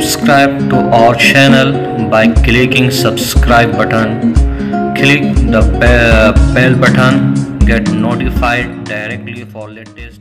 subscribe to our channel by clicking subscribe button. Click the bell button, get notified directly for latest